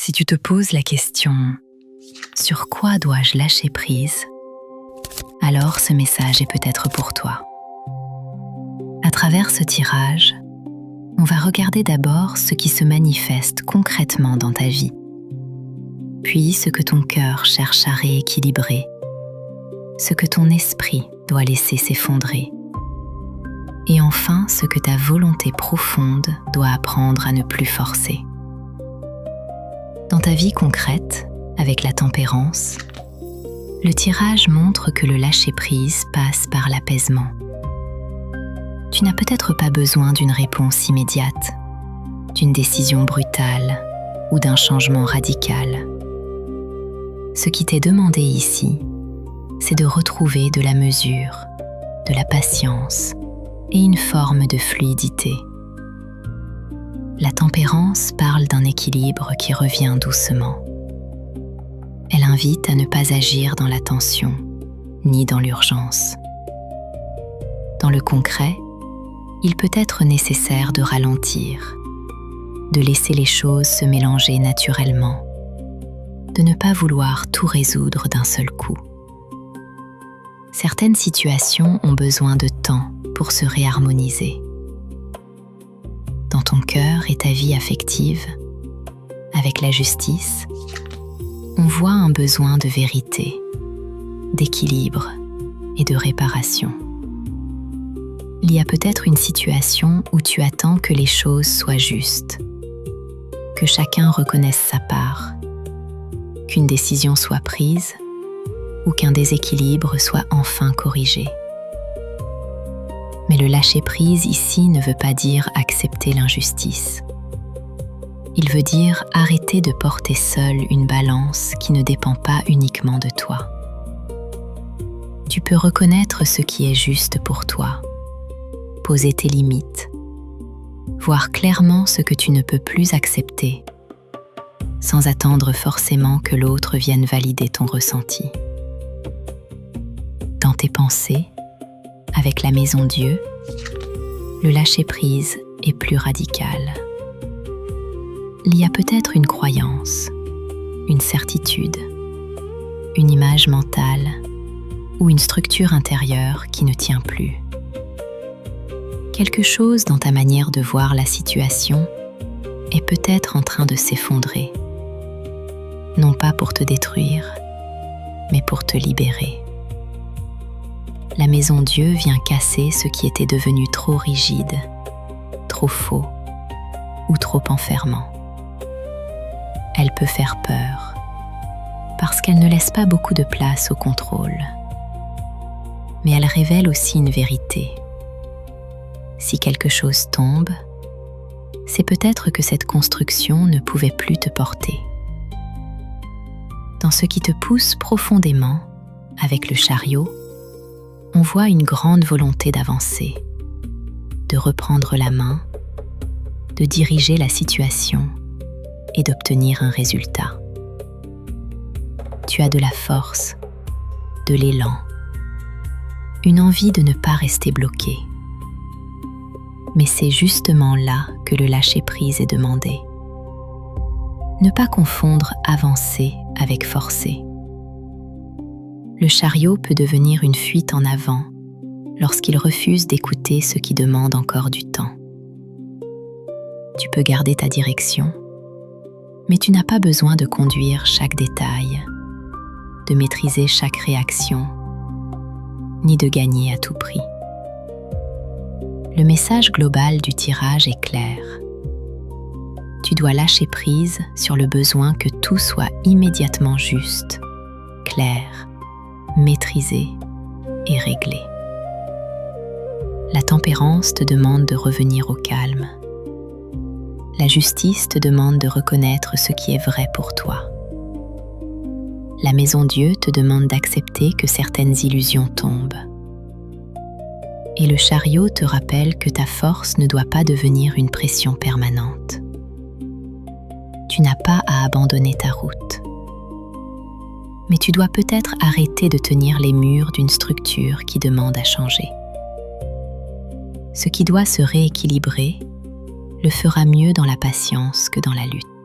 Si tu te poses la question « Sur quoi dois-je lâcher prise ?», alors ce message est peut-être pour toi. À travers ce tirage, on va regarder d'abord ce qui se manifeste concrètement dans ta vie, puis ce que ton cœur cherche à rééquilibrer, ce que ton esprit doit laisser s'effondrer, et enfin ce que ta volonté profonde doit apprendre à ne plus forcer. Dans ta vie concrète, avec la tempérance, le tirage montre que le lâcher-prise passe par l'apaisement. Tu n'as peut-être pas besoin d'une réponse immédiate, d'une décision brutale ou d'un changement radical. Ce qui t'est demandé ici, c'est de retrouver de la mesure, de la patience et une forme de fluidité. La tempérance parle d'un équilibre qui revient doucement. Elle invite à ne pas agir dans la tension, ni dans l'urgence. Dans le concret, il peut être nécessaire de ralentir, de laisser les choses se mélanger naturellement, de ne pas vouloir tout résoudre d'un seul coup. Certaines situations ont besoin de temps pour se réharmoniser. Dans ton cœur et ta vie affective, avec la justice, on voit un besoin de vérité, d'équilibre et de réparation. Il y a peut-être une situation où tu attends que les choses soient justes, que chacun reconnaisse sa part, qu'une décision soit prise ou qu'un déséquilibre soit enfin corrigé. Mais le lâcher-prise ici ne veut pas dire accepter l'injustice. Il veut dire arrêter de porter seul une balance qui ne dépend pas uniquement de toi. Tu peux reconnaître ce qui est juste pour toi, poser tes limites, voir clairement ce que tu ne peux plus accepter, sans attendre forcément que l'autre vienne valider ton ressenti. Dans tes pensées, avec la Maison Dieu, le lâcher-prise est plus radical. Il y a peut-être une croyance, une certitude, une image mentale ou une structure intérieure qui ne tient plus. Quelque chose dans ta manière de voir la situation est peut-être en train de s'effondrer, non pas pour te détruire, mais pour te libérer. La Maison Dieu vient casser ce qui était devenu trop rigide, trop faux ou trop enfermant. Elle peut faire peur, parce qu'elle ne laisse pas beaucoup de place au contrôle. Mais elle révèle aussi une vérité. Si quelque chose tombe, c'est peut-être que cette construction ne pouvait plus te porter. Dans ce qui te pousse profondément, avec le chariot, on voit une grande volonté d'avancer, de reprendre la main, de diriger la situation et d'obtenir un résultat. Tu as de la force, de l'élan, une envie de ne pas rester bloqué. Mais c'est justement là que le lâcher-prise est demandé. Ne pas confondre avancer avec forcer. Le chariot peut devenir une fuite en avant lorsqu'il refuse d'écouter ce qui demande encore du temps. Tu peux garder ta direction, mais tu n'as pas besoin de conduire chaque détail, de maîtriser chaque réaction, ni de gagner à tout prix. Le message global du tirage est clair. Tu dois lâcher prise sur le besoin que tout soit immédiatement juste, clair, maîtrisé et réglé. La tempérance te demande de revenir au calme. La justice te demande de reconnaître ce qui est vrai pour toi. La Maison Dieu te demande d'accepter que certaines illusions tombent. Et le chariot te rappelle que ta force ne doit pas devenir une pression permanente. Tu n'as pas à abandonner ta route. Mais tu dois peut-être arrêter de tenir les murs d'une structure qui demande à changer. Ce qui doit se rééquilibrer le fera mieux dans la patience que dans la lutte.